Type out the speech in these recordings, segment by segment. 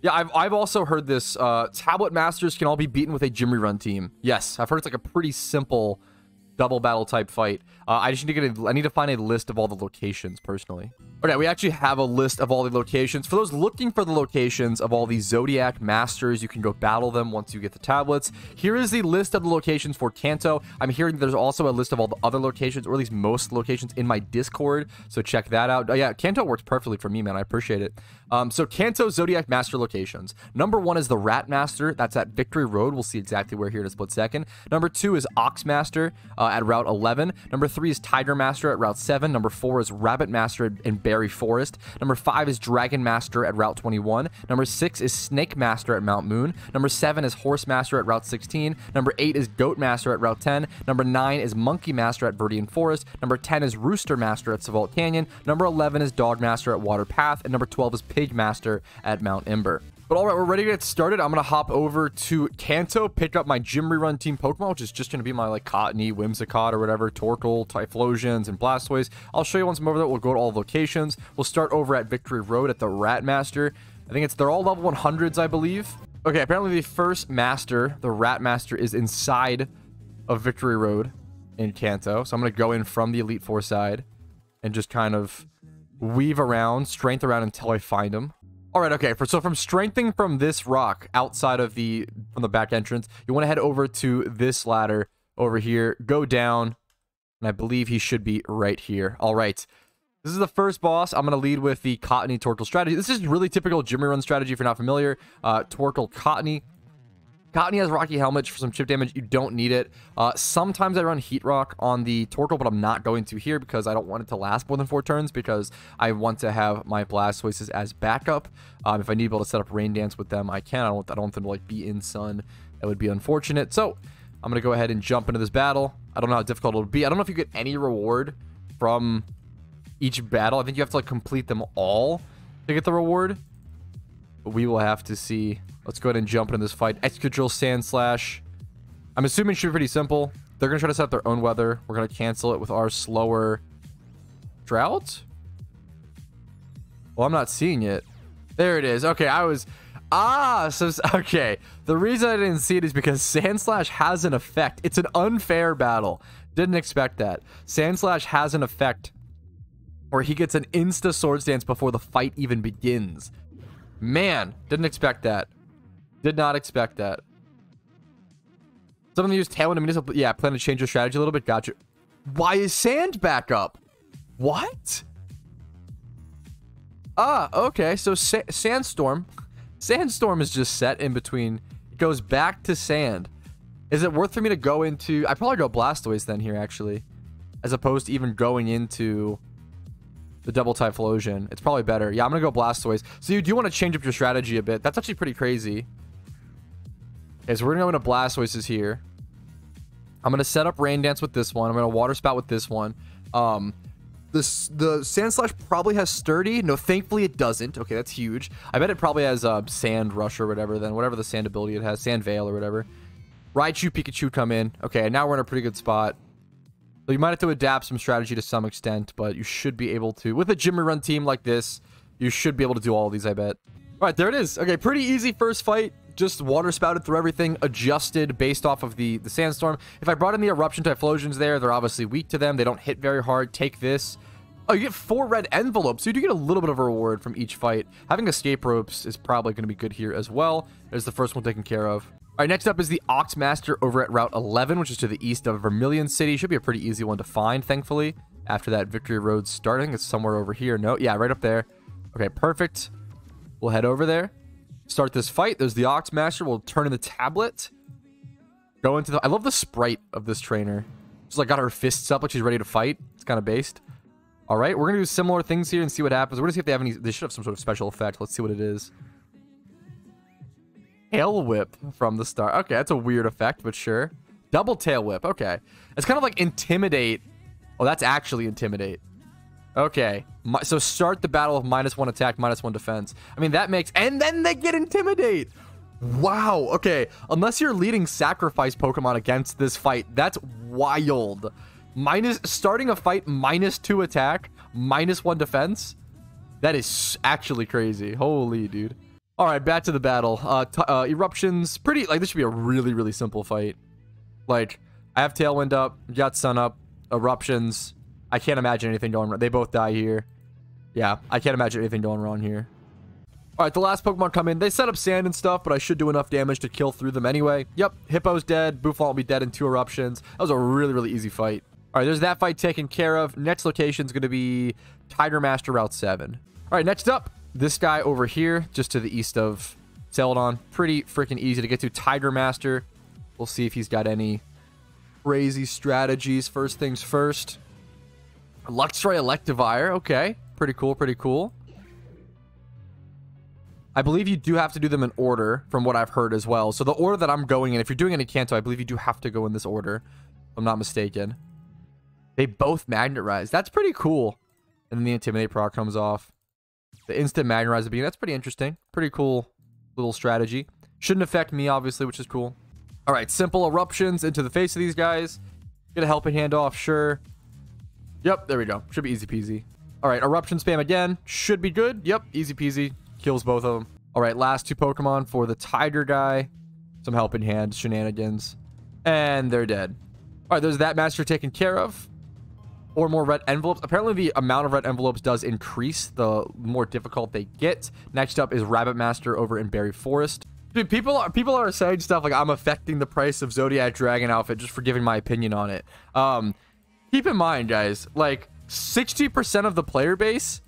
Yeah, I've also heard this. Tablet Masters can all be beaten with a gym rerun team. Yes, I've heard it's like a pretty simple double battle type fight. I just need to I need to find a list of all the locations personally. Okay, we actually have a list of all the locations. For those looking for the locations of all the Zodiac Masters, you can go battle them once you get the tablets. Here is the list of the locations for Kanto. I'm hearing there's also a list of all the other locations, or at least most locations in my Discord, so check that out. Yeah, Kanto works perfectly for me, man. I appreciate it. So Kanto Zodiac Master locations. Number 1 is the Rat Master. That's at Victory Road. We'll see exactly where here in a split second. Number 2 is Ox Master at Route 11. Number 3 is Tiger Master at Route 7. Number 4 is Rabbit Master in Berry Forest. Number 5 is Dragon Master at Route 21. Number 6 is Snake Master at Mount Moon. Number 7 is Horse Master at Route 16. Number 8 is Goat Master at Route 10. Number 9 is Monkey Master at Viridian Forest. Number 10 is Rooster Master at Sevault Canyon. Number 11 is Dog Master at Water Path. And number 12 is Pig Master at Mount Ember. But all right, we're ready to get started. I'm going to hop over to Kanto, pick up my gym rerun team Pokemon, which is just going to be my, like, Cottony, Whimsicott, or whatever, Torkoal, Typhlosions, and Blastoise. I'll show you once I'm over there. We'll go to all the locations. We'll start over at Victory Road at the Rat Master. I think they're all level 100s, I believe. Okay, apparently the first Master, the Rat Master, is inside of Victory Road in Kanto. So I'm going to go in from the Elite Four side and just kind of weave around, strength around until I find him. All right, okay, so from strengthening from this rock outside of from the back entrance, you want to head over to this ladder over here, go down, and I believe he should be right here. All right, this is the first boss. I'm going to lead with the Cottony Torkoal strategy. This is really typical gym run strategy if you're not familiar. Torkoal Cottony. Cottony has Rocky Helmet for some chip damage. You don't need it. Sometimes I run Heat Rock on the Torkoal, but I'm not going to here because I don't want it to last more than 4 turns because I want to have my Blastoises as backup. If I need to be able to set up Rain Dance with them, I can. I don't want them to like be in Sun. That would be unfortunate. So I'm going to go ahead and jump into this battle. I don't know how difficult it'll be. I don't know if you get any reward from each battle. I think you have to like complete them all to get the reward. But we will have to see. Let's go ahead and jump into this fight. Excadrill, Sand Slash. I'm assuming it should be pretty simple. They're going to try to set up their own weather. We're going to cancel it with our slower Drought. Well, I'm not seeing it. There it is. Okay, okay. The reason I didn't see it is because Sand Slash has an effect. It's an unfair battle. Didn't expect that. Sand Slash has an effect where he gets an insta Swords Dance before the fight even begins. Man, didn't expect that. Did not expect that. Someone used Tailwind immediately. Yeah, plan to change your strategy a little bit. Gotcha. Why is Sand back up? What? Ah, okay. So Sandstorm. Sandstorm is just set in between. It goes back to Sand. Is it worth for me to go into... I'd probably go Blastoise then here, actually. As opposed to even going into the double Typhlosion. It's probably better. Yeah, I'm going to go Blastoise. So you do want to change up your strategy a bit. That's actually pretty crazy. Okay, so we're going to go into Blastoises here. I'm going to set up Rain Dance with this one. I'm going to Water Spout with this one. The Sand Slash probably has Sturdy. No, thankfully it doesn't. Okay, that's huge. I bet it probably has Sand Rush or whatever then. Whatever the Sand ability it has. Sand Veil or whatever. Raichu, Pikachu come in. Okay, now we're in a pretty good spot. So you might have to adapt some strategy to some extent, but you should be able to. With a gym run team like this, you should be able to do all of these, I bet. All right, there it is. Okay, pretty easy first fight. Just Water Spouted through everything, adjusted based off of the Sandstorm. If I brought in the Eruption Typhlosions there, they're obviously weak to them. They don't hit very hard. Take this. Oh, you get 4 red envelopes, so you do get a little bit of a reward from each fight. Having Escape Ropes is probably going to be good here as well. There's the first one taken care of. All right, next up is the Ox Master over at Route 11, which is to the east of Vermilion City. Should be a pretty easy one to find, thankfully, after that Victory Road starting. It's somewhere over here. No, yeah, right up there. Okay, perfect. We'll head over there. Start this fight. There's the Ox Master. We'll turn in the tablet. Go into the... I love the sprite of this trainer. She's like got her fists up like she's ready to fight. It's kind of based. All right, we're going to do similar things here and see what happens. We're going to see if they have any... They should have some sort of special effect. Let's see what it is. Tail Whip from the start. Okay, that's a weird effect, but sure. Double Tail Whip. Okay. It's kind of like Intimidate. Oh, that's actually Intimidate. Okay. So start the battle with -1 attack, -1 defense. I mean, that makes... And then they get Intimidate. Wow. Okay. Unless you're leading Sacrifice Pokemon against this fight, that's wild. Starting a fight -2 attack, -1 defense. That is actually crazy. Holy dude. All right, back to the battle. Eruptions, pretty, like, this should be a really, really simple fight. Like, I have Tailwind up, got Sun up, Eruptions. I can't imagine anything going wrong. They both die here. Yeah, I can't imagine anything going wrong here. All right, the last Pokemon come in. They set up Sand and stuff, but I should do enough damage to kill through them anyway. Yep, Hippo's dead. Bouffant will be dead in 2 Eruptions. That was a really, really easy fight. All right, there's that fight taken care of. Next location is going to be Tiger Master Route 7. All right, next up, this guy over here, just to the east of Celadon. Pretty freaking easy to get to. Tiger Master. We'll see if he's got any crazy strategies. First things first. Luxray Electivire. Okay, pretty cool, pretty cool. I believe you do have to do them in order, from what I've heard as well. So the order that I'm going in, if you're doing any Kanto, I believe you do have to go in this order, if I'm not mistaken. They both Magnet Rise. That's pretty cool. And then the Intimidate proc comes off. The instant Magnet Rise at the beginning. That's pretty interesting. Pretty cool little strategy. Shouldn't affect me, obviously, which is cool. All right, simple Eruptions into the face of these guys. Get a Helping Hand off, sure. Yep, there we go. Should be easy peasy. All right, Eruption spam again. Should be good. Yep, easy peasy. Kills both of them. All right, last 2 Pokemon for the Tiger guy. Some Helping Hand shenanigans. And they're dead. All right, there's that Master taken care of. Or more red envelopes. Apparently, the amount of red envelopes does increase the more difficult they get. Next up is Rabbit Master over in Berry Forest. Dude, people are saying stuff like I'm affecting the price of Zodiac Dragon outfit just for giving my opinion on it. Keep in mind, guys, like 60% of the player base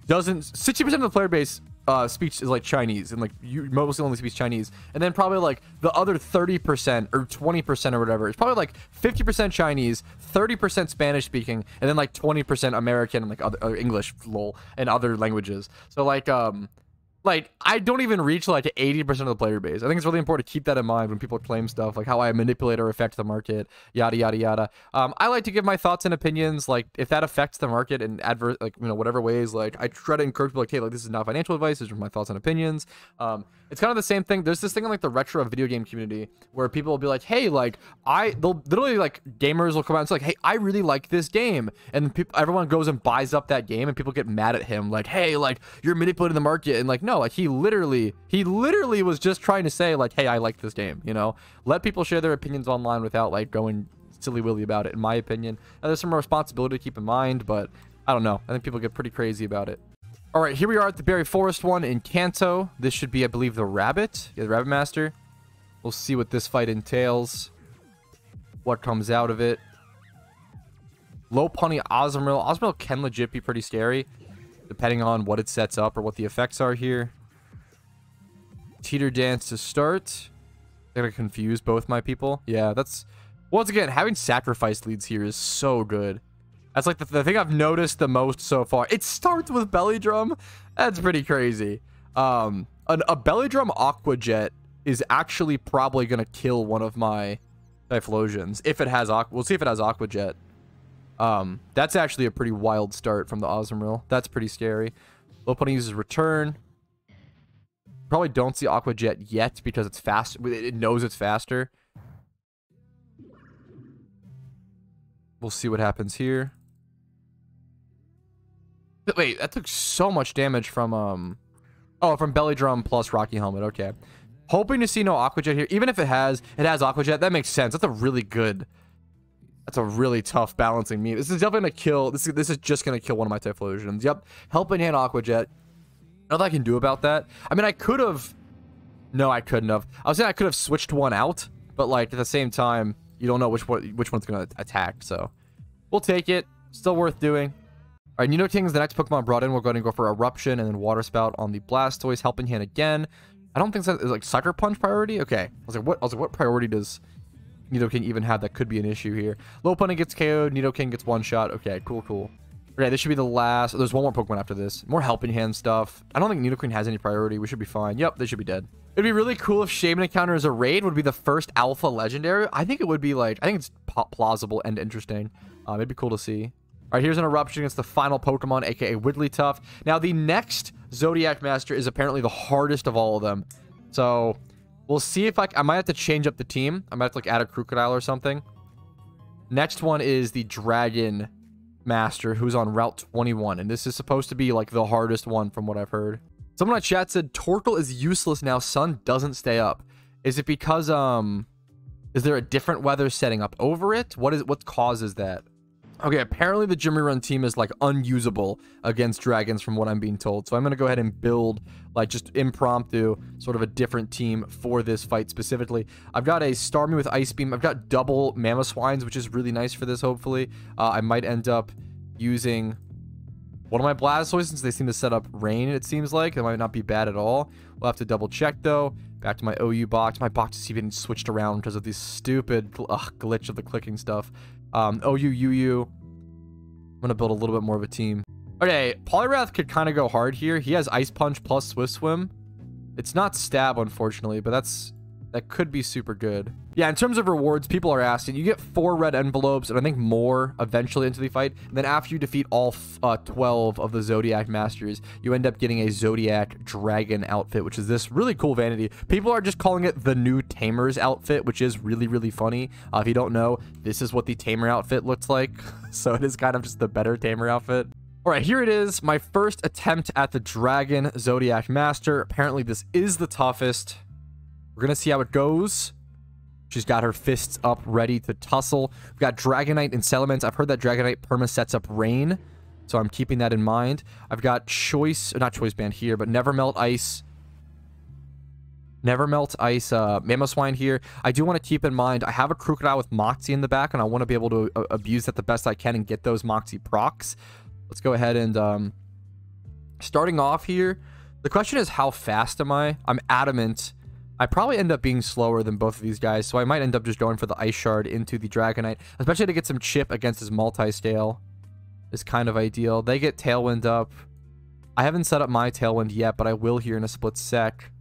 doesn't. 60% of the player base speech is like Chinese, and like you mostly only speaks Chinese, and then probably like the other 30% or 20% or whatever, it's probably like 50% Chinese, 30% Spanish speaking, and then like 20% American and like other English, lol, and other languages. So like I don't even reach like 80% of the player base. I think it's really important to keep that in mind when people claim stuff like how I manipulate or affect the market, yada yada yada. I like to give my thoughts and opinions. Like if that affects the market in adverse, like, you know, whatever ways, like I try to encourage people like, hey, like this is not financial advice. These are my thoughts and opinions. It's kind of the same thing. There's this thing in like the retro video game community where people will be like, hey, like they'll literally, like, gamers will come out and say like, hey, I really like this game, and everyone goes and buys up that game, and people get mad at him like, hey, like you're manipulating the market, and like, no, like he literally was just trying to say like, hey, I like this game, you know. Let people share their opinions online without like going silly willy about it, in my opinion. Now, there's some responsibility to keep in mind, but I don't know, I think people get pretty crazy about it. All right, here we are at the Berry Forest one in Kanto. This should be, I believe, the Rabbit. Yeah, the Rabbit Master. We'll see what this fight entails. What comes out of it. Lopunny Azumarill. Azumarill can legit be pretty scary, depending on what it sets up or what the effects are here. Teeter Dance to start. They're gonna confuse both my people. Yeah, that's... Once again, having Sacrifice leads here is so good. That's like the thing I've noticed the most so far. It starts with Belly Drum. That's pretty crazy. A Belly Drum Aqua Jet is actually probably going to kill one of my Typhlosions. If it has Aqua... We'll see if it has Aqua Jet. That's actually a pretty wild start from the Azumarill. That's pretty scary. Lopunny uses Return. Probably don't see Aqua Jet yet because it's fast. It knows it's faster. We'll see what happens here. Wait, that took so much damage from, oh, from Belly Drum plus Rocky Helmet. Okay. Hoping to see no Aqua Jet here. Even if it has Aqua Jet, that makes sense. That's a really tough balancing meme. This is definitely going to kill, this is just going to kill one of my Typhlosions. Yep. Helping Hand Aqua Jet. Nothing I can do about that. I mean, I could have, no, I couldn't have. I was saying I could have switched one out, but like at the same time, you don't know which one's going to attack, so we'll take it. Still worth doing. All right, Nidoking is the next Pokemon brought in. We're going to go for Eruption and then Water Spout on the Blastoise. Helping Hand again. I don't think that is like Sucker Punch priority. Okay, I was like, what priority does Nidoking even have that could be an issue here? Lopunny gets KO'd. Nidoking gets one shot. Okay, cool. Okay, this should be the last. Oh, there's one more Pokemon after this. More Helping Hand stuff. I don't think Nidoking has any priority. We should be fine. Yep, they should be dead. It'd be really cool if Shaman Encounter as a raid would be the first Alpha Legendary. I think it would be like, I think it's plausible and interesting. It'd be cool to see. All right, here's an Eruption against the final Pokemon, aka Wigglytuff. Now, the next Zodiac Master is apparently the hardest of all of them. So, we'll see if I might have to change up the team. I might have to like add a Crocodile or something. Next one is the Dragon Master, who's on Route 21. And this is supposed to be like the hardest one from what I've heard. Someone on chat said Torkoal is useless now. Sun doesn't stay up. Is it because is there a different weather setting up over it? What causes that? Okay, apparently the Jimmy Run team is like unusable against dragons from what I'm being told. So I'm going to go ahead and build like just impromptu sort of a different team for this fight specifically. I've got a Starmie with Ice Beam. I've got double Mamoswines, which is really nice for this, hopefully. I might end up using one of my Blastoises since they seem to set up Rain, it seems like. It might not be bad at all. We'll have to double check though. Back to my OU box. My box is even switched around because of this stupid glitch of the clicking stuff. OU, UU. I'm going to build a little bit more of a team. Okay, Poliwrath could kind of go hard here. He has Ice Punch plus Swift Swim. It's not Stab, unfortunately, but that could be super good. Yeah, in terms of rewards, people are asking. You get 4 red envelopes, and I think more eventually into the fight. And then after you defeat all 12 of the Zodiac Masters, you end up getting a Zodiac Dragon outfit, which is this really cool vanity. People are just calling it the new Tamer's outfit, which is really, really funny. If you don't know, this is what the Tamer outfit looks like. So it is kind of just the better Tamer outfit. All right, here it is. My first attempt at the Dragon Zodiac Master. Apparently, this is the toughest. We're going to see how it goes. She's got her fists up, ready to tussle. We've got Dragonite and Salamence. I've heard that Dragonite perma sets up Rain, so I'm keeping that in mind. I've got not Choice Band here, but Never Melt Ice. Never Melt Ice, Mamoswine here. I do want to keep in mind, I have a Crocodile with Moxie in the back, and I want to be able to abuse that the best I can and get those Moxie procs. Let's go ahead and, starting off here, the question is, how fast am I? I'm adamant I probably end up being slower than both of these guys, so I might end up just going for the Ice Shard into the Dragonite, especially to get some chip against his multi-stale is kind of ideal. They get Tailwind up. I haven't set up my Tailwind yet, but I will here in a split sec.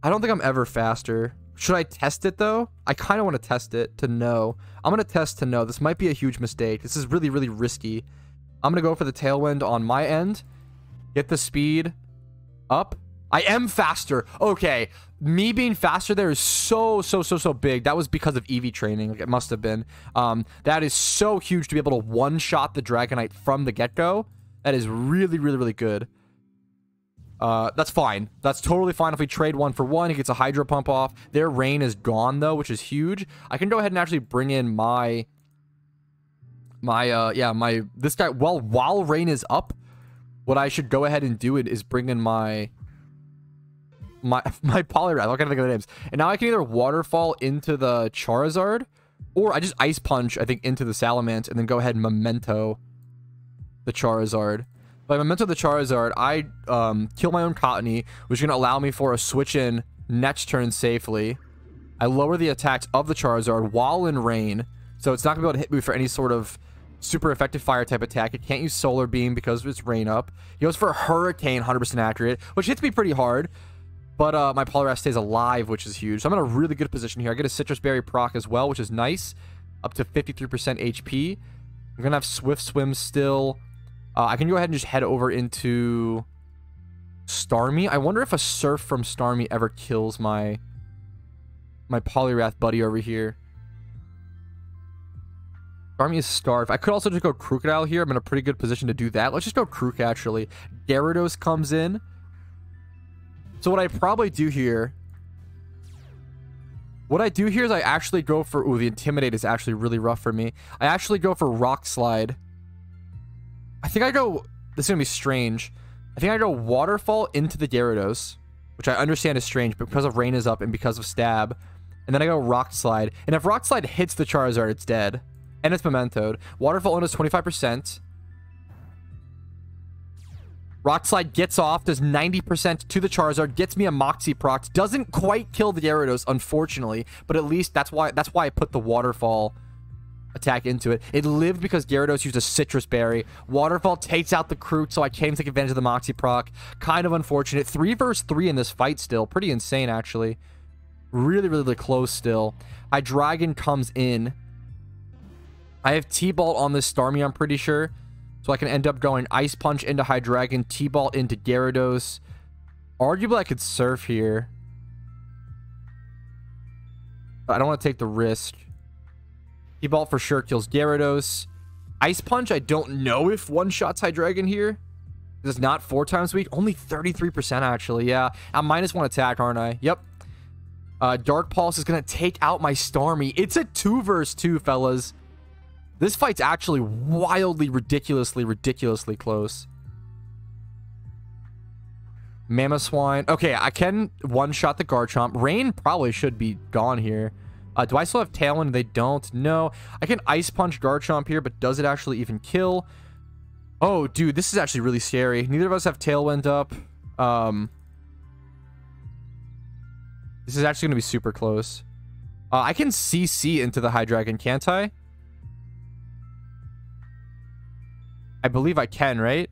I don't think I'm ever faster. Should I test it, though? I kind of want to test it to know. I'm going to test to know. This might be a huge mistake. This is really, really risky. I'm going to go for the Tailwind on my end. Get the speed up. I am faster. Okay. Me being faster there is so big. That was because of EV training. Like, it must have been. That is so huge to be able to one-shot the Dragonite from the get-go. That is really, really, really good. That's fine. That's totally fine if we trade 1 for 1. He gets a Hydro Pump off. Their Rain is gone, though, which is huge. I can go ahead and actually bring in this guy. Well, while Rain is up, what I should go ahead and do is bring in my Poliwrath. I can't think of the names. And now I can either Waterfall into the Charizard, or I just Ice Punch, I think, into the Salamence, and then go ahead and Memento the Charizard. If I Memento the Charizard, I kill my own Cottony, which is going to allow me for a switch in next turn safely. I lower the attacks of the Charizard while in Rain, so it's not going to be able to hit me for any sort of super effective fire type attack. It can't use Solar Beam because it's Rain up. He goes for a Hurricane, 100% accurate, which hits me pretty hard. But my Poliwrath stays alive, which is huge. So I'm in a really good position here. I get a Citrus Berry proc as well, which is nice. Up to 53% HP. I'm going to have Swift Swim still. I can go ahead and just head over into Starmie. I wonder if a Surf from Starmie ever kills my Poliwrath buddy over here. Starmie is starved. I could also just go Crocodile here. I'm in a pretty good position to do that. Let's just go Crook, actually. Gyarados comes in. So what I probably do here... What I do here is I actually go for... Ooh, the Intimidate is actually really rough for me. I actually go for Rock Slide. I think I go... This is going to be strange. I think I go Waterfall into the Gyarados, which I understand is strange, but because of Rain is up and because of Stab. And then I go Rock Slide. And if Rock Slide hits the Charizard, it's dead. And it's Mementoed. Waterfall only does 25%. Rock Slide gets off, does 90% to the Charizard, gets me a Moxie proc. Doesn't quite kill the Gyarados, unfortunately, but at least that's why I put the Waterfall attack into it. It lived because Gyarados used a Citrus Berry. Waterfall takes out the Kroot, so I can't take advantage of the Moxie proc. Kind of unfortunate. 3 versus 3 in this fight still. Pretty insane, actually. Really, really close still. Hydreigon comes in. I have T-Ball on this Starmie, I'm pretty sure. So I can end up going Ice Punch into Hydreigon, T-Ball into Gyarados. Arguably, I could Surf here. But I don't want to take the risk. T-Ball for sure kills Gyarados. Ice Punch, I don't know if one-shots Hydreigon here. It's not 4 times weak. Only 33% actually. Yeah. I'm -1 attack, aren't I? Yep. Dark Pulse is going to take out my Starmie. It's a 2 versus 2, fellas. This fight's actually wildly, ridiculously close. Mamoswine. Okay, I can one-shot the Garchomp. Rain probably should be gone here. Do I still have Tailwind? They don't. No. I can Ice Punch Garchomp here, but does it actually even kill? Oh, dude, this is actually really scary. Neither of us have Tailwind up. This is actually going to be super close. I can CC into the Hydreigon, can't I? I believe I can, right?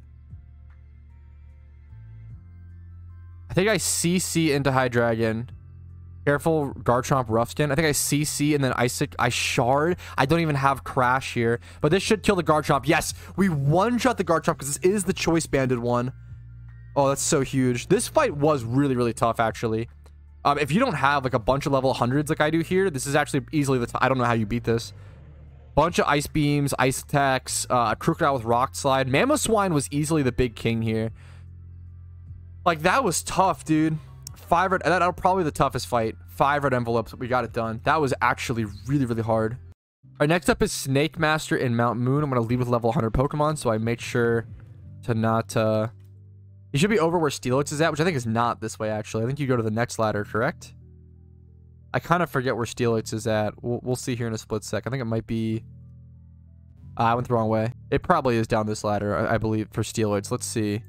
I think I CC into Hydreigon. Careful, Garchomp, Rough Skin. I think I CC and then I Shard. I don't even have Crash here. But this should kill the Garchomp. Yes, we one-shot the Garchomp because this is the Choice Banded one. Oh, that's so huge. This fight was really tough, actually. If you don't have, like, a bunch of level 100s like I do here, this is actually easily the... I don't know how you beat this. Bunch of Ice Beams, Ice Attacks, a Crocodile with Rock Slide. Mamoswine was easily the big king here. Like, that was tough, dude. 5 red... That'll probably be the toughest fight. 5 red envelopes. We got it done. That was actually really hard. All right, next up is Snake Master in Mount Moon. I'm going to lead with level 100 Pokemon, so I make sure to not... You should be over where Steelix is at, which I think is not this way, actually. I think you go to the next ladder, correct? I kind of forget where Steelix is at. We'll see here in a split sec. I think it might be... I went the wrong way. It probably is down this ladder, I believe, for Steelix. Let's see.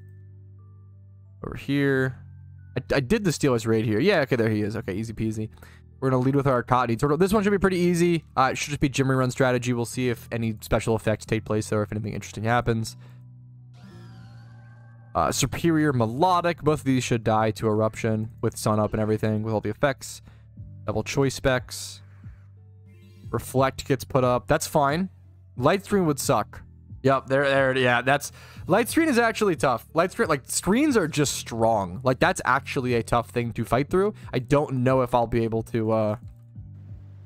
Over here. I did the Steelix raid here. Yeah, okay, there he is. Okay, easy peasy. We're going to lead with our Cottonee Turtle. This one should be pretty easy. It should just be gym rerun strategy. We'll see if any special effects take place there, if anything interesting happens. Superior, Melodic. Both of these should die to Eruption with Sun Up and everything, with all the effects. Double Choice Specs. Reflect gets put up. That's fine. Light Screen would suck. Yep, there. Yeah, that's... Light Screen is actually tough. Light Screen, like, screens are just strong. Like, that's actually a tough thing to fight through. I don't know if I'll be able to,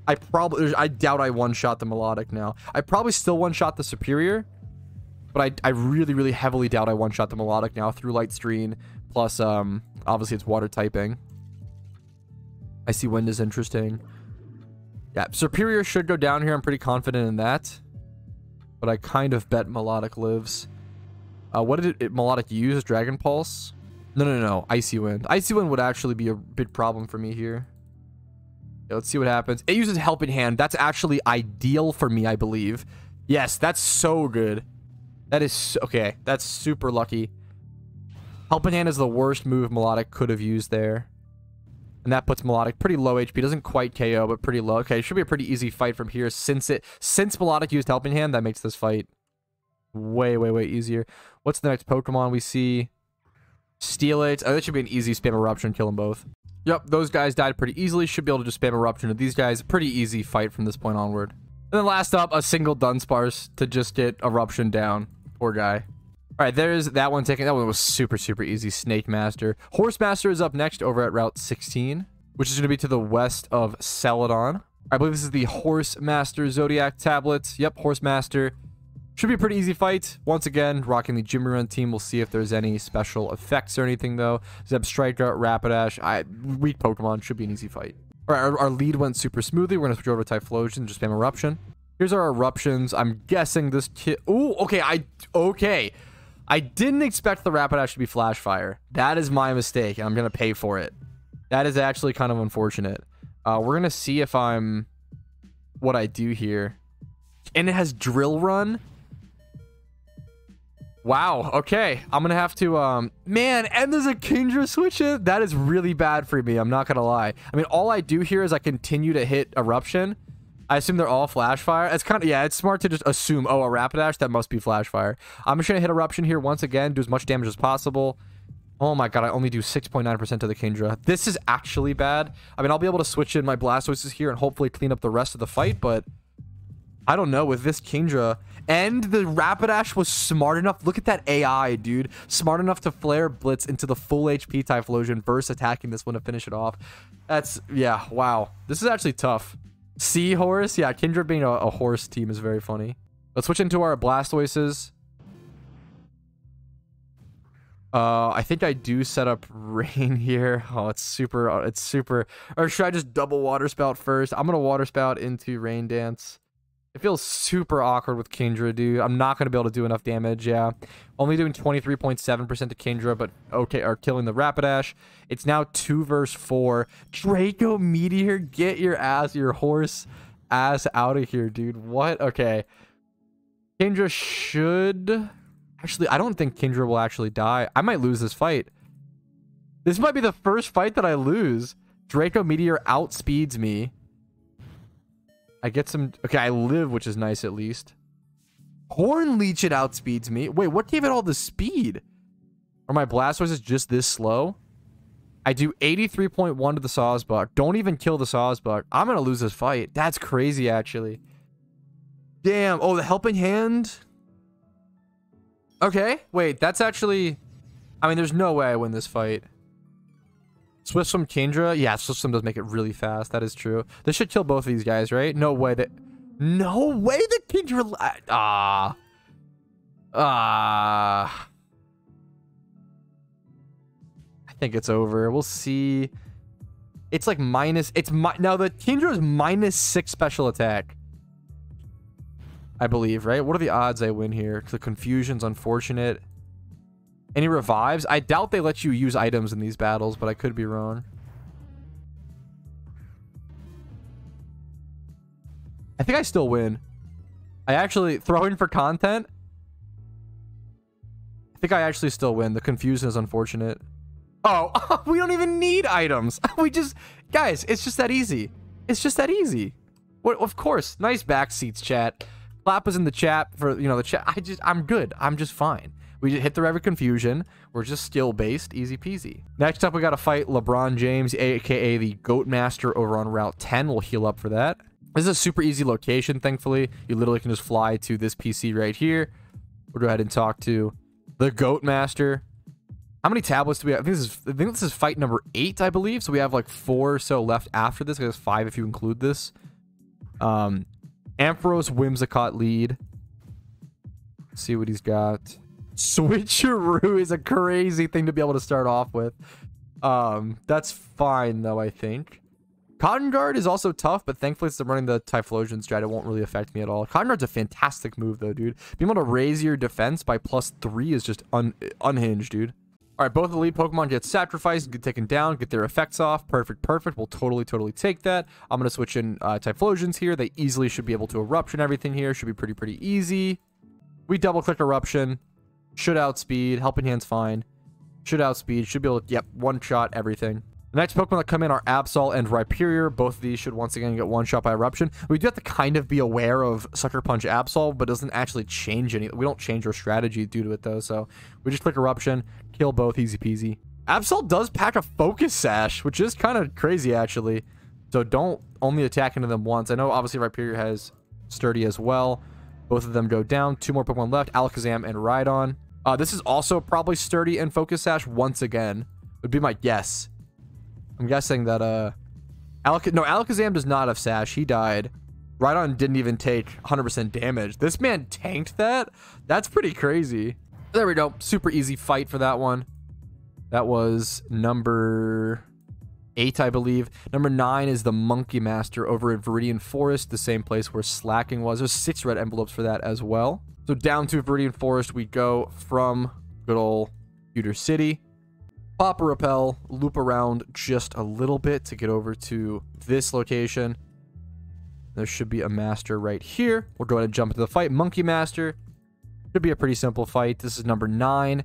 I doubt I one-shot the Melodic now. I probably still one-shot the Superior. But I really heavily doubt I one-shot the Melodic now through Light Screen. Plus, obviously it's water typing. Icy Wind is interesting. Yeah, Superior should go down here. I'm pretty confident in that. But I kind of bet Melodic lives. What did Melodic use? Dragon Pulse? No. Icy Wind. Icy Wind would actually be a big problem for me here. Yeah, let's see what happens. It uses Helping Hand. That's actually ideal for me, I believe. Yes, that's so good. That is... Okay, that's super lucky. Helping Hand is the worst move Melodic could have used there. And that puts Melodic pretty low HP. Doesn't quite KO, but pretty low. Okay, it should be a pretty easy fight from here. Since Melodic used Helping Hand, that makes this fight way easier. What's the next Pokemon we see? Steelix. Oh, that should be an easy spam Eruption. Kill them both. Yep, those guys died pretty easily. Should be able to just spam Eruption to these guys. Pretty easy fight from this point onward. And then last up, a single Dunsparce to just get Eruption down. Poor guy. All right, there's that one taken. That one was super easy. Snake Master. Horse Master is up next over at Route 16, which is going to be to the west of Celadon. I believe this is the Horse Master Zodiac tablets. Yep, Horse Master. Should be a pretty easy fight. Once again, rocking the Gym Run team. We'll see if there's any special effects or anything, though. Zebstrika, Rapidash. Weak Pokemon. Should be an easy fight. All right, our lead went super smoothly. We're going to switch over to Typhlosion and just spam Eruption. Here's our Eruptions. I'm guessing this kid... Ooh, okay. I didn't expect the Rapidash to be Flash Fire. That is my mistake, and I'm going to pay for it. That is actually kind of unfortunate. We're going to see if I'm... What I do here. And it has Drill Run. Wow, okay. I'm going to have to... Man, and there's a Kingdra switch in? That is really bad for me. I'm not going to lie. I mean, all I do here is I continue to hit Eruption. I assume they're all Flash Fire. It's kind of, yeah, it's smart to just assume, oh, a Rapidash, that must be Flash Fire. I'm just going to hit Eruption here once again, do as much damage as possible. Oh my god, I only do 6.9% to the Kingdra. This is actually bad. I mean, I'll be able to switch in my Blastoises here and hopefully clean up the rest of the fight, but I don't know, with this Kingdra. And the Rapidash was smart enough. Look at that AI, dude. Smart enough to Flare Blitz into the full HP Typhlosion versus attacking this one to finish it off. That's, yeah, wow. This is actually tough. Seahorse? Yeah, Kingdra being a horse team is very funny. Let's switch into our Blastoises. I think I do set up rain here. Oh, it's super, or should I just double water spout first? I'm gonna water spout into rain dance. It feels super awkward with Kingdra, dude. I'm not gonna be able to do enough damage, yeah. Only doing 23.7% to Kingdra, but okay, or killing the Rapidash. It's now 2 versus 4. Draco Meteor, get your horse ass out of here, dude. What? Okay. Kingdra should... Actually, I don't think Kingdra will actually die. I might lose this fight. This might be the first fight that I lose. Draco Meteor outspeeds me. I get some... Okay, I live, which is nice at least. Horn Leech, it outspeeds me. Wait, what gave it all the speed? Are my Blastoises just this slow? I do 83.1 to the Sawsbuck. Don't even kill the Sawsbuck. I'm going to lose this fight. That's crazy, actually. Damn. Oh, the Helping Hand... Okay, wait, that's actually... I mean, there's no way I win this fight. Swift Swim Kingdra? Yeah, Swift Swim does make it really fast. That is true. This should kill both of these guys, right? No way that... No way that Kingdra... I think it's over. We'll see. It's like minus... Now, the Kingdra is -6 special attack. I believe, right? What are the odds I win here? The confusion's unfortunate. Any revives? I doubt they let you use items in these battles, but I could be wrong. I think I still win. I actually... Throwing for content? I think I actually still win. The confusion is unfortunate. Oh, we don't even need items. We just... Guys, it's just that easy. It's just that easy. What? Of course. Nice backseats, chat. Clap is in the chat for, you know, the chat. I'm good. I'm just fine. We just hit the Rever Confusion. We're just skill-based. Easy peasy. Next up, we got to fight LeBron James, a.k.a. the Goat Master over on Route 10. We'll heal up for that. This is a super easy location, thankfully. You literally can just fly to this PC right here. We'll go ahead and talk to the Goat Master. How many tablets do we have? I think this is fight number 8, I believe. So we have like 4 or so left after this. I guess 5 if you include this. Ampharos Whimsicott lead. Let's see what he's got. Switcheroo is a crazy thing to be able to start off with. That's fine though, I think. Cotton Guard is also tough, but thankfully since I'm running the Typhlosion strat, it won't really affect me at all. Cotton Guard's a fantastic move though, dude. Being able to raise your defense by +3 is just unhinged, dude. All right, both of the lead Pokemon get sacrificed, get taken down, get their effects off. Perfect, perfect. We'll totally take that. I'm going to switch in Typhlosions here. They easily should be able to Eruption everything here. Should be pretty easy. We double-click Eruption. Should outspeed. Helping Hand's fine. Should outspeed. Should be able to, yep, one-shot everything. The next Pokemon that come in are Absol and Rhyperior. Both of these should once again get one-shot by Eruption. We do have to kind of be aware of Sucker Punch Absol, but doesn't actually change any... We don't change our strategy due to it, though, so we just click Eruption, kill both, easy peasy. Absol does pack a Focus Sash, which is kind of crazy, actually. So don't only attack into them once. I know, obviously, Rhyperior has Sturdy as well. Both of them go down. 2 more Pokemon left, Alakazam and Rhydon. This is also probably Sturdy and Focus Sash once again. Would be my guess. I'm guessing that, Alakazam does not have Sash. He died. Rhydon didn't even take 100% damage. This man tanked that? That's pretty crazy. There we go. Super easy fight for that one. That was number 8, I believe. Number 9 is the Monkey Master over at Viridian Forest, the same place where Slaking was. There's 6 red envelopes for that as well. So down to Viridian Forest we go from good old Pewter City. Pop a Repel, loop around just a little bit to get over to this location. There should be a master right here. We'll go ahead and jump into the fight. Monkey Master. Should be a pretty simple fight. This is number 9.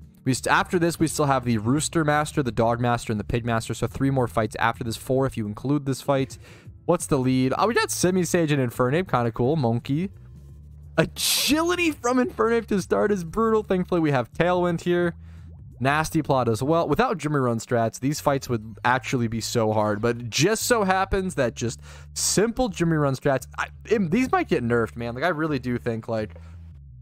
After this, we still have the Rooster Master, the Dog Master, and the Pig Master. So 3 more fights after this. 4 if you include this fight. What's the lead? Oh, we got Simisage and Infernape. Kind of cool. Monkey. Agility from Infernape to start is brutal. Thankfully, we have Tailwind here. Nasty Plot as well. Without Jimmy Run strats, these fights would actually be so hard. But it just so happens that just simple Jimmy Run strats, these might get nerfed, man. Like, I really do think, like,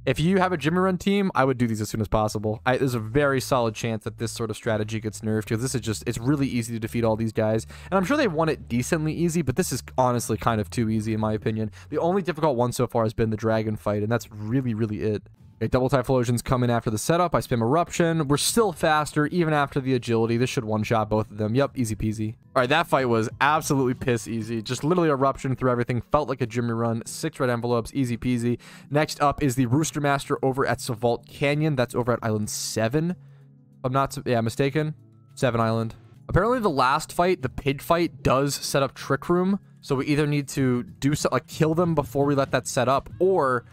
if you have a Jimmy Run team, I would do these as soon as possible. There's a very solid chance that this sort of strategy gets nerfed, because this is just, it's really easy to defeat all these guys. And I'm sure they won it decently easy, but this is honestly kind of too easy in my opinion. The only difficult one so far has been the dragon fight, and that's really it. Okay, double Typhlosions come in after the setup. I spam Eruption. We're still faster, even after the agility. This should one-shot both of them. Yep, easy peasy. All right, that fight was absolutely piss easy. Just literally Eruption through everything. Felt like a Jimmy run. 6 red envelopes, easy peasy. Next up is the Rooster Master over at Sevault Canyon. That's over at Island 7. If I'm not mistaken. 7 Island. Apparently, the last fight, the pig fight, does set up Trick Room. So we either need to do so, like kill them before we let that set up, or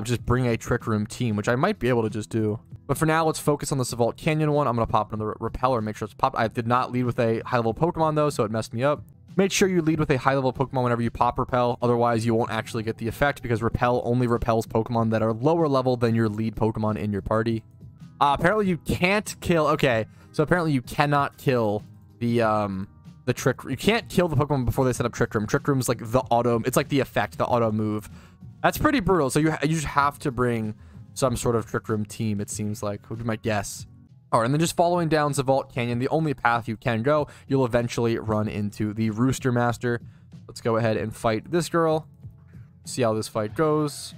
just bring a Trick Room team, which I might be able to just do. But for now, let's focus on the Sevault Canyon one. I'm going to pop in the Repeller, make sure it's popped. I did not lead with a high-level Pokemon, though, so it messed me up. Make sure you lead with a high-level Pokemon whenever you pop Repel. Otherwise, you won't actually get the effect, because Repel only repels Pokemon that are lower level than your lead Pokemon in your party. Apparently, you can't kill... Okay, so apparently you cannot kill the Trick... You can't kill the Pokemon before they set up Trick Room. Trick Room's like the auto... It's like the effect, the auto move. That's pretty brutal. So you just have to bring some sort of Trick Room team, it seems like, would be my guess. All right, and then just following down Sevault Canyon, the only path you can go, you'll eventually run into the Rooster Master. Let's go ahead and fight this girl. See how this fight goes.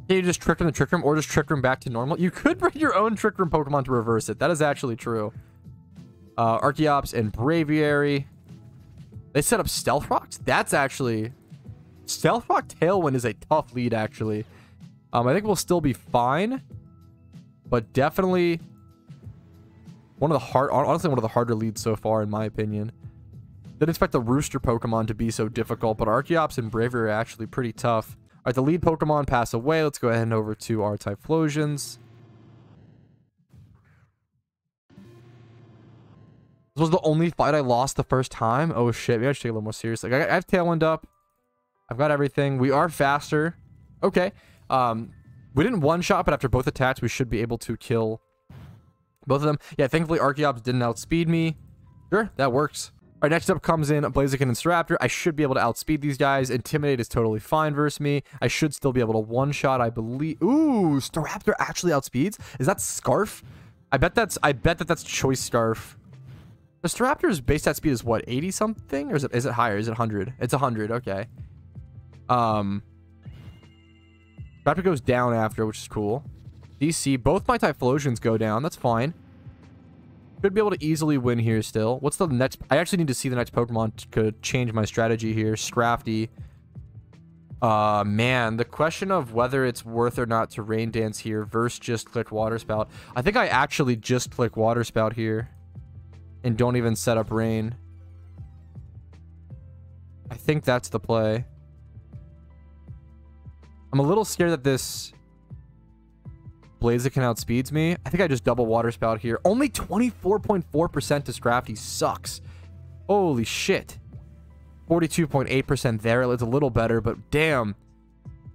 Can you just Trick Room the Trick Room, or just Trick Room back to normal? You could bring your own Trick Room Pokemon to reverse it. That is actually true. Archeops and Braviary. They set up Stealth Rocks? That's actually... Stealth Rock Tailwind is a tough lead, actually. I think we'll still be fine. But definitely... honestly, one of the harder leads so far, in my opinion. Didn't expect the Rooster Pokemon to be so difficult, but Archeops and Braviary are actually pretty tough. All right, the lead Pokemon pass away. Let's go ahead and over to our Typhlosions. This was the only fight I lost the first time. Oh, shit. Maybe I should take it a little more seriously. I have Tailwind up. I've got everything. We are faster. Okay. We didn't one-shot, but after both attacks, we should be able to kill both of them. Yeah, thankfully, Archeops didn't outspeed me. Sure, that works. All right, next up comes in Blaziken and Staraptor. I should be able to outspeed these guys. Intimidate is totally fine versus me. I should still be able to one-shot, I believe. Ooh, Staraptor actually outspeeds? Is that Scarf? I bet that's Choice Scarf. The Staraptor's base stat speed is what, 80 something, or is it higher? Is it 100? It's 100. Okay. Staraptor goes down after, which is cool. DC, both my Typhlosions go down. That's fine. Should be able to easily win here still. What's the next? I actually need to see the next Pokemon to change my strategy here. Scrafty. Man, the question of whether it's worth or not to Rain Dance here versus just click Water Spout. I think I actually just click Water Spout here and don't even set up Rain. I think that's the play. I'm a little scared that this Blaziken outspeeds me. I think I just double Water Spout here. Only 24.4% to Scrafty sucks. Holy shit. 42.8% there. It's a little better, but damn.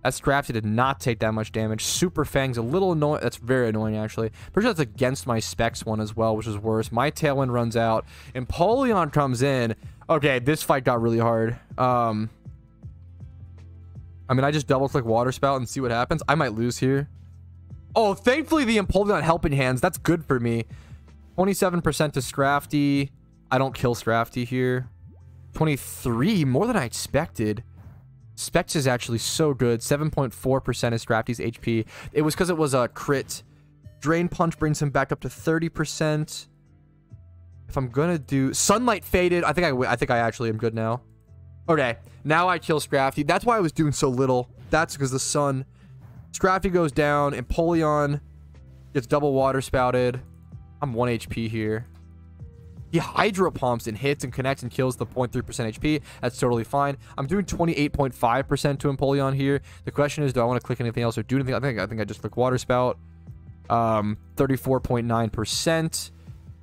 That Scrafty did not take that much damage. Super Fang's a little annoying. That's very annoying, actually. Pretty sure that's against my Specs one as well, which is worse. My Tailwind runs out. Empoleon comes in. Okay, this fight got really hard. I mean, I just double-click Water Spout and see what happens. I might lose here. Oh, thankfully the Empoleon Helping Hands. That's good for me. 27% to Scrafty. I don't kill Scrafty here. 23, more than I expected. Specs is actually so good. 7.4% is Scrafty's HP. It was because it was a crit. Drain Punch brings him back up to 30%. If I'm gonna do Sunlight Faded, I think I actually am good now. Okay, now I kill Scrafty. That's why I was doing so little. That's because the sun. Scrafty goes down. Empoleon gets double Water Spouted. I'm 1 HP here. He Hydro Pumps and hits and connects and kills the 0.3% HP. That's totally fine. I'm doing 28.5% to Empoleon here. The question is, do I want to click anything else or do anything? I think I just click Water Spout. 34.9%.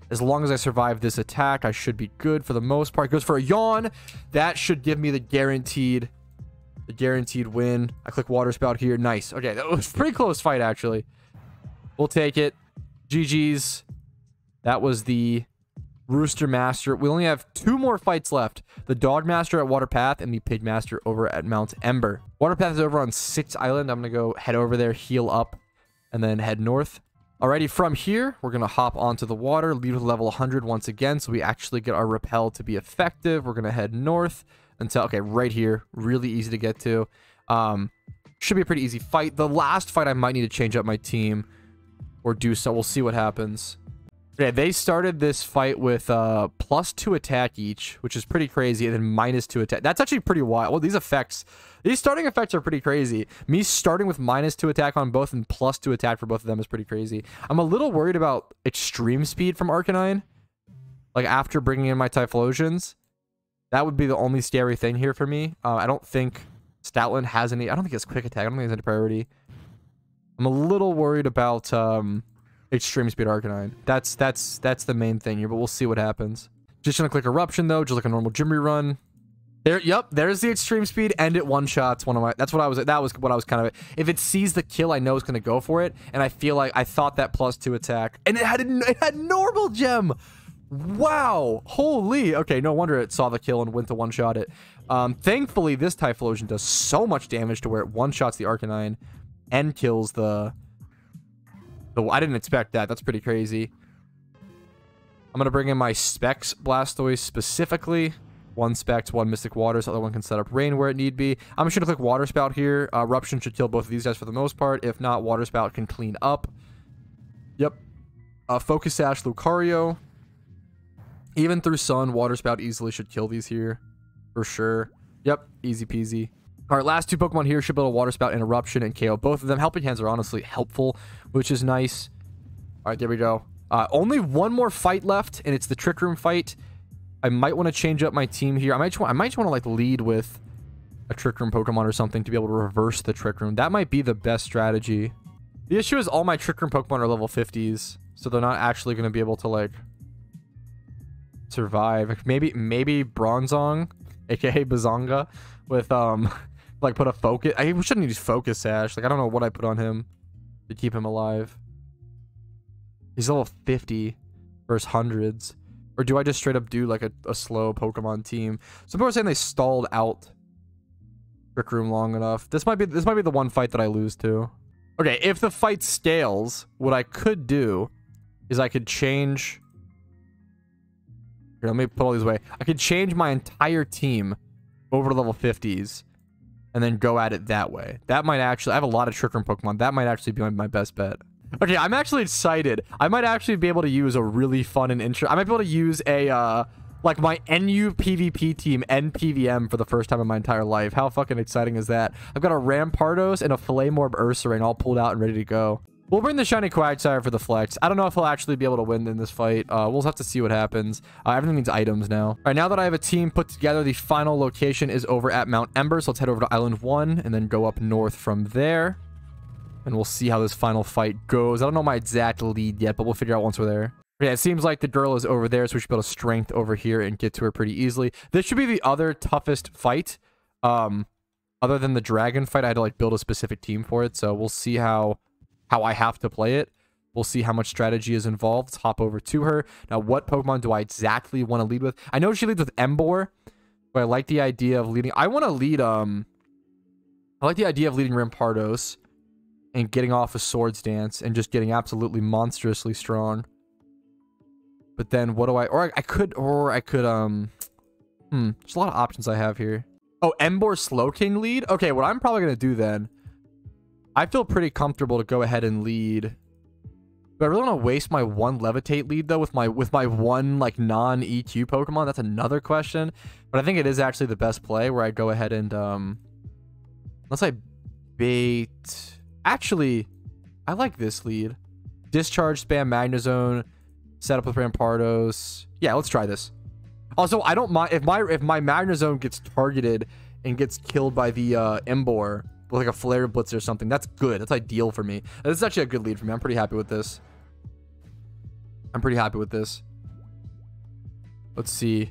As long as I survive this attack, I should be good for the most part. It goes for a Yawn. That should give me the guaranteed win. I click Water Spout here. Nice. Okay, that was a pretty close fight, actually. We'll take it. GG's. That was the Rooster Master. We only have 2 more fights left. The Dog Master at Water Path and the Pig Master over at Mount Ember. Water Path is over on 6th Island. I'm going to go head over there, heal up, and then head north. Alrighty, from here, we're going to hop onto the water, lead with level 100 once again, so we actually get our Repel to be effective. We're going to head north until, okay, right here. Really easy to get to. Should be a pretty easy fight. The last fight, I might need to change up my team or do so. We'll see what happens. Yeah, they started this fight with +2 attack each, which is pretty crazy, and then -2 attack. That's actually pretty wild. Well, these starting effects are pretty crazy. Me starting with -2 attack on both and +2 attack for both of them is pretty crazy. I'm a little worried about extreme speed from Arcanine. Like, after bringing in my Typhlosions, that would be the only scary thing here for me. I don't think Stoutland has any... I don't think it's quick attack. I don't think it's any priority. I'm a little worried about extreme speed Arcanine. That's the main thing here, but we'll see what happens. Just gonna click Eruption, though, just like a normal gym rerun. There, yep, there's the extreme speed, and it one-shots one of my... That was what I was kind of... If it sees the kill, I know it's gonna go for it, and I feel like I thought that +2 attack, and it had normal gem! Wow, holy. Okay, no wonder it saw the kill and went to one-shot it. Thankfully, this Typhlosion does so much damage to where it one-shots the Arcanine and kills the I didn't expect that. That's pretty crazy. I'm gonna bring in my Specs Blastoise specifically. One Specs, one Mystic Water, so the other one can set up Rain where it need be. I'm just gonna click Water Spout here. Eruption should kill both of these guys for the most part. If not, Water Spout can clean up. Yep. Focus Sash Lucario. Even through Sun, Water Spout easily should kill these here. For sure. Yep, easy peasy. All right, last two Pokemon here should build a Water Spout and Eruption and KO both of them. Helping Hands are honestly helpful, which is nice. All right, there we go. Only one more fight left, and it's the Trick Room fight. I might want to change up my team here. I might just want to like lead with a Trick Room Pokemon or something to be able to reverse the Trick Room. That might be the best strategy. The issue is all my Trick Room Pokemon are level 50s, so they're not actually going to be able to like survive. Maybe Bronzong, aka Bazonga, with like put a focus. I shouldn't use Focus Sash. Like, I don't know what I put on him to keep him alive. He's level 50 versus hundreds. Or do I just straight up do like a slow Pokemon team? Some people are saying they stalled out Trick Room long enough. This might be the one fight that I lose to. Okay, if the fight scales, what I could do is I could change... Here, let me put all these away. I could change my entire team over to level 50s and then go at it that way. That might actually... I have a lot of Trick Room Pokemon. That might actually be my best bet. Okay, I'm actually excited. I might actually be able to use a really fun and interesting... I might be able to use a, like my NU PvP team, NPVM, for the first time in my entire life. How fucking exciting is that? I've got a Rampardos and a Filet-Morb Ursaring all pulled out and ready to go. We'll bring the Shiny Quagsire for the flex. I don't know if he'll actually be able to win in this fight. We'll have to see what happens. Everything needs items now. All right, now that I have a team put together, the final location is over at Mount Ember. So let's head over to Island 1 and then go up north from there. And we'll see how this final fight goes. I don't know my exact lead yet, but we'll figure out once we're there. Yeah, it seems like the girl is over there, so we should be able to strength over here and get to her pretty easily. This should be the other toughest fight. Other than the dragon fight, I had to like build a specific team for it. So we'll see how I have to play it. We'll see how much strategy is involved. Let's hop over to her. Now, what Pokemon do I exactly want to lead with? I know she leads with Ember, but I like the idea of leading... I want to lead, I like the idea of leading Rampardos and getting off a Swords Dance and just getting absolutely monstrously strong. But then what do I... Or I could... there's a lot of options I have here. Oh, Ember Slaking lead? Okay, what I'm probably going to do then... I feel pretty comfortable to go ahead and lead. Do I really want to waste my one Levitate lead, though, with my one, like, non-EQ Pokemon? That's another question. But I think it is actually the best play, where I go ahead and, unless I bait... Actually, I like this lead. Discharge, spam Magnezone, set up with Rampardos. Yeah, let's try this. Also, I don't mind... If my Magnezone gets targeted and gets killed by the, Ember... with like a Flare Blitz or something, that's good. That's ideal for me. This is actually a good lead for me. I'm pretty happy with this. Let's see.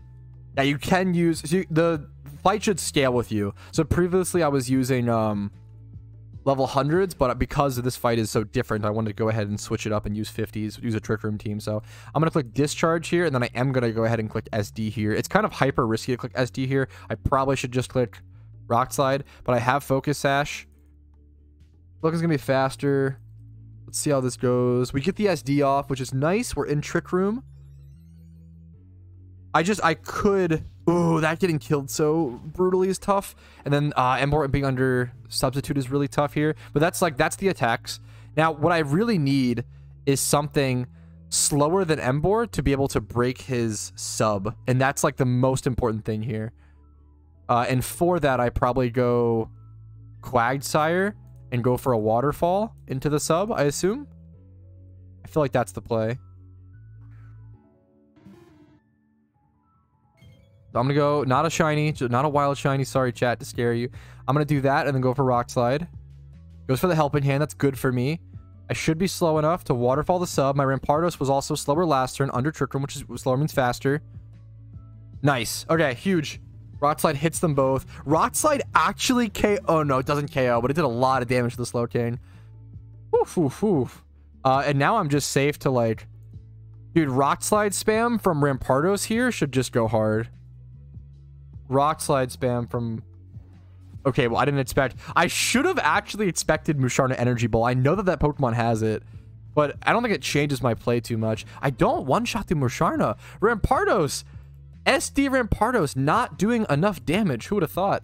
Yeah, you can use... See, the fight should scale with you. So previously I was using level 100s, but because this fight is so different, I wanted to go ahead and switch it up and use 50s, use a Trick Room team. So I'm going to click Discharge here, and then I am going to go ahead and click SD here. It's kind of hyper risky to click SD here. I probably should just click Rock Slide, but I have Focus Sash. Looking's gonna be faster. Let's see how this goes. We get the SD off, which is nice. We're in Trick Room. I could... Ooh, that getting killed so brutally is tough. And then Ember being under substitute is really tough here. But that's the attacks. Now, what I really need is something slower than Ember to be able to break his sub. And that's like the most important thing here. And for that, I probably go Quagsire and go for a waterfall into the sub, I assume. I feel like that's the play. I'm going to go, not a shiny, not a wild shiny. Sorry, chat, to scare you. I'm going to do that and then go for Rock Slide. Goes for the Helping Hand. That's good for me. I should be slow enough to waterfall the sub. My Rampardos was also slower last turn under Trick Room, which is slower means faster. Nice. Okay, huge. Rock Slide hits them both. Rock Slide actually KO. Oh, no, it doesn't KO, but it did a lot of damage to the Slowking. Oof, oof, oof. And now I'm just safe to, like... Dude, Rock Slide spam from Rampardos here should just go hard. Rock Slide spam from... Okay, well, I didn't expect... I should have actually expected Musharna Energy Ball. I know that Pokemon has it, but I don't think it changes my play too much. I don't one-shot through Musharna. Rampardos! SD Rampardos not doing enough damage. Who would have thought?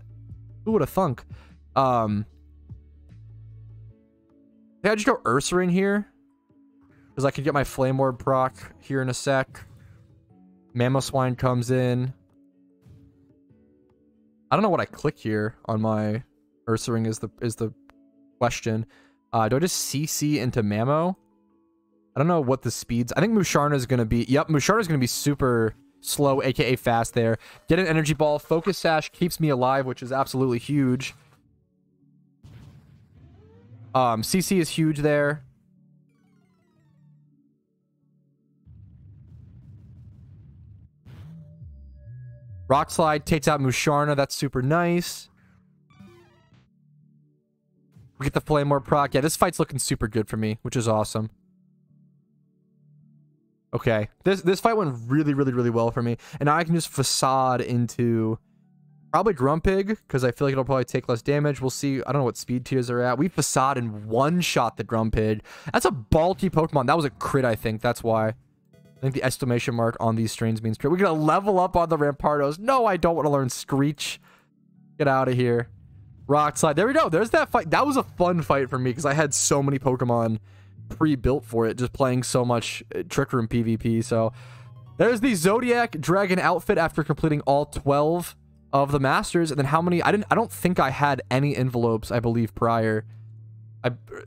Who would have thunk? Yeah, I just go Ursaring here. Because I could get my Flame Orb proc here in a sec. Mamoswine comes in. I don't know what I click here on my Ursaring is the question. Do I just CC into Mamo? I don't know what the speeds... I think Musharna is going to be... Yep, Musharna is going to be super slow, aka fast there. Get an Energy Ball. Focus Sash keeps me alive, which is absolutely huge. CC is huge there. Rock Slide takes out Musharna. That's super nice. We get the Flame Orb proc. Yeah, this fight's looking super good for me, which is awesome. Okay. This fight went really, really, really well for me. And now I can just Facade into probably Grumpig, because I feel like it'll probably take less damage. We'll see. I don't know what speed tiers are at. We Facade and one-shot the Grumpig. That's a bulky Pokemon. That was a crit, I think. That's why. I think the exclamation mark on these strains means crit. We're going to level up on the Rampardos. No, I don't want to learn Screech. Get out of here. Rock Slide. There we go. There's that fight. That was a fun fight for me because I had so many Pokemon pre-built for it, just playing so much Trick Room PvP. So there's the Zodiac Dragon outfit after completing all 12 of the Masters. And then how many? I don't think I had any envelopes, I believe, prior.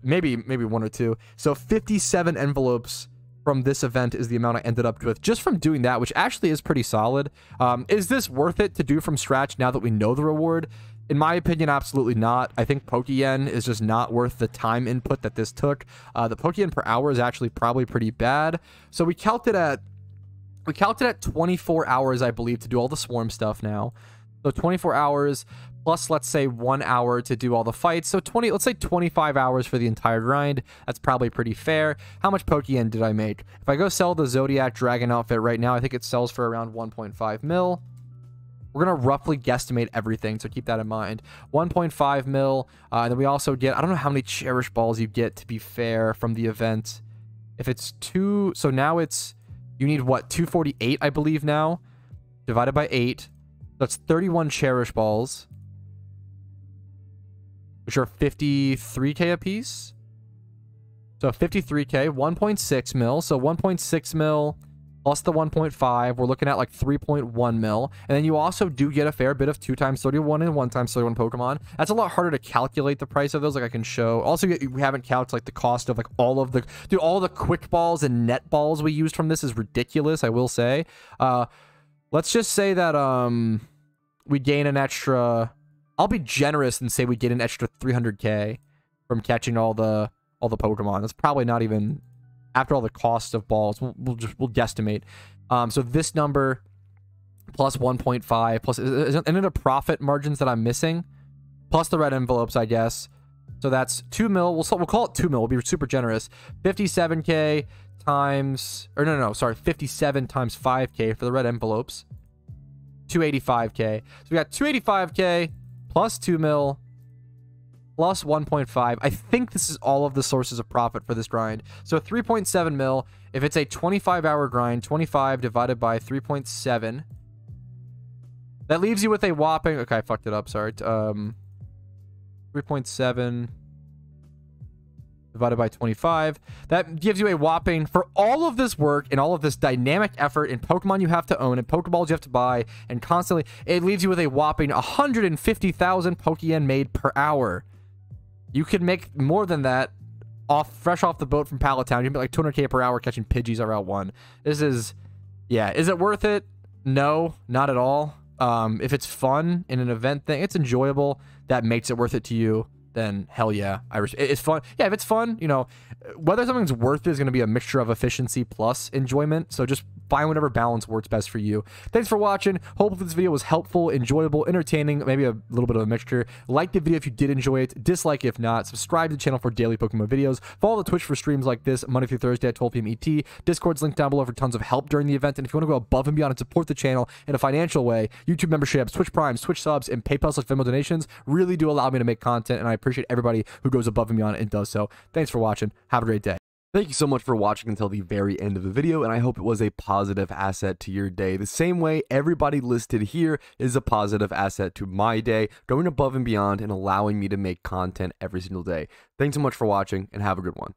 Maybe one or two. So 57 envelopes from this event is the amount I ended up with just from doing that, which actually is pretty solid. Is this worth it to do from scratch now that we know the reward? In my opinion, absolutely not. I think Pokeyen is just not worth the time input that this took. The Pokeyen per hour is actually probably pretty bad. So we counted at 24 hours, I believe, to do all the swarm stuff now. So 24 hours plus, let's say, 1 hour to do all the fights. So let's say 25 hours for the entire grind. That's probably pretty fair. How much Pokeyen did I make? If I go sell the Zodiac Dragon outfit right now, I think it sells for around 1.5 mil. We're going to roughly guesstimate everything, so keep that in mind. 1.5 mil. And then we also get, I don't know how many Cherish Balls you get, to be fair, from the event. If it's 2, so now it's, you need what, 248, I believe now, divided by 8. That's 31 Cherish Balls, which are 53k a piece. So 53k, 1.6 mil. So 1.6 mil plus the 1.5, we're looking at like 3.1 mil. And then you also do get a fair bit of 2x31 and 1x31 Pokemon. That's a lot harder to calculate the price of those, like I can show. Also, we haven't calculated like the cost of like all of the... Dude, all the quick balls and net balls we used from this is ridiculous, I will say. Let's just say that we gain an extra... I'll be generous and say we get an extra 300k from catching all the Pokemon. That's probably not even... After all the cost of balls, we'll guesstimate. So this number plus 1.5 plus isn't it a profit margins that I'm missing? Plus the red envelopes, I guess. So that's 2 mil. We'll call it 2 mil. We'll be super generous. 57k times, or no, sorry, 57 times 5k for the red envelopes. 285k. So we got 285k plus 2 mil plus 1.5. I think this is all of the sources of profit for this grind. So 3.7 mil. If it's a 25-hour grind, 25 divided by 3.7. That leaves you with a whopping... Okay, I fucked it up. Sorry. 3.7 divided by 25. That gives you a whopping, for all of this work and all of this dynamic effort in Pokemon you have to own and Pokeballs you have to buy and constantly, it leaves you with a whopping 150,000 Pokeyen made per hour. You could make more than that fresh off the boat from Pallet Town. You can be like 200k per hour catching Pidgeys on Route 1. This is, yeah, is it worth it? No, not at all. If it's fun in an event thing, it's enjoyable, that makes it worth it to you, then hell yeah. It's fun. Yeah, if it's fun, you know, whether something's worth it is going to be a mixture of efficiency plus enjoyment. So just find whatever balance works best for you. Thanks for watching. Hope this video was helpful, enjoyable, entertaining, maybe a little bit of a mixture. Like the video if you did enjoy it. Dislike if not. Subscribe to the channel for daily Pokemon videos. Follow the Twitch for streams like this Monday through Thursday at 12 p.m. ET. Discord's linked down below for tons of help during the event. And if you want to go above and beyond and support the channel in a financial way, YouTube memberships, Twitch Primes, Twitch subs, and PayPal/Venmo donations really do allow me to make content, and I appreciate everybody who goes above and beyond and does so. Thanks for watching. Have a great day. Thank you so much for watching until the very end of the video, and I hope it was a positive asset to your day. The same way everybody listed here is a positive asset to my day, going above and beyond and allowing me to make content every single day. Thanks so much for watching, and have a good one.